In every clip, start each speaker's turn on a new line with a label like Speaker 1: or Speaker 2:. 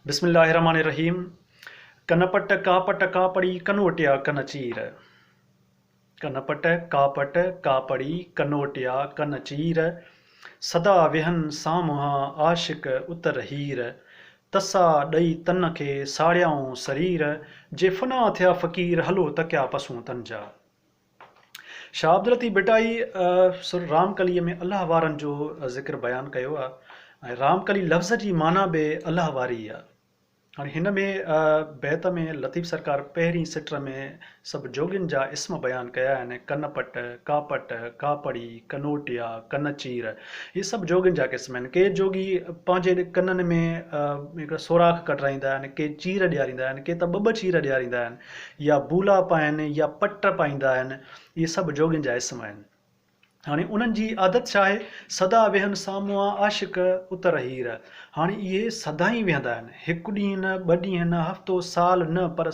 Speaker 1: बिस्मिल्लाहिर्रहमानिर्रहीम। कनपट carpet Kapri कनोटिया कनचीर। कनपट carpet Kapri कनोटिया कनचीर। सदा विहन सामुहा आशिक उतर हीर। तसा ॾई तन खे साड़ियाऊं शरीर। जे फना थिया फ़क़ीर हलो तकिया पसूं तन जा। शाह अब्दुल लतीफ़ भिटाई सुर रामकलीअ में अलाह वारनि जो ज़िक्र बयानु कयो आहे। ऐं रामकली लफ़्ज़ जी माना बि अलाह वारी आहे। हाणे हिन में बैत में लतीफ़ सरकार पहिरीं सिट में सभु जोगियुनि जा इस्म बयानु कया आहिनि। कनपट कापट कापड़ी कनोटिया कनचीर, इहे सभु जोगियुनि जा क़िस्म आहिनि। के जोगी पंहिंजे कननि में हिकिड़ा सोराख़ कटराईंदा आहिनि, के चीर ॾियारींदा आहिनि, के त ॿ चीर ॾियारींदा आहिनि, या बूला पाइनि या पट पाईंदा आहिनि। इहे सभु जोगियुनि जा इस्म आहिनि। हाणे उन्हनि जी आदत छा आहे? सदा वेहनि साम्हूं आशिक उतर हीर। हाणे इहे सदा ई वेहंदा आहिनि, हिकु ॾींहुं न, ॿ ॾींहं न, हफ़्तो साल न, पर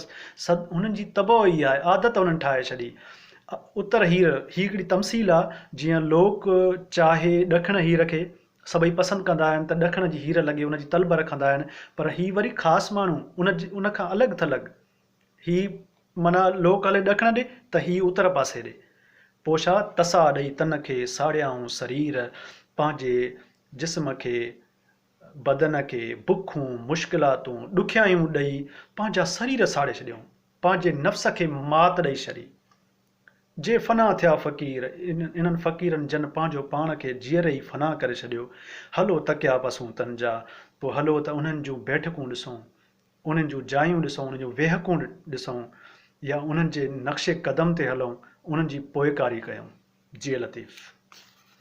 Speaker 1: हुननि जी तबो ई आहे, आदत उन्हनि ठाहे छॾी। उतर हीर ही हिकिड़ी तमसील आहे। जीअं लोक चाहे ॾखण हीर खे सभई पसंदि कंदा आहिनि त ॾखण जी हीर लॻे, उनजी तलब रखंदा आहिनि, पर ही वरी ख़ासि माण्हू उन खां अलॻि थो लॻ। ही माना लोक हले ॾखण ॾे त ही उतर पासे ॾे। पोइ छा? तसा ॾई तन खे साड़ियाऊं शरीर। पंहिंजे जिस्म खे, बदन खे बुखूं मुश्किलातूं ॾुखियायूं ॾेई पंहिंजा शरीर साड़े छॾियऊं, पंहिंजे नफ़्स खे मात ॾेई छॾी। जे फना थिया फ़क़ीर, इन्हनि फ़क़ीरनि जन पंहिंजो पाण खे जीअर ई फना करे छॾियो। हलो तकिया पसूं तन जा। पोइ हलो त उन्हनि जूं बैठकूं ॾिसूं, उन्हनि जूं जायूं ॾिसूं, उन्हनि जूं वेहकूं ॾिसूं, या उन्हनि जे नक्शे क़दम ते हलूं, उन्हनि जी पोइकारी कयूं। जी लतीफ़।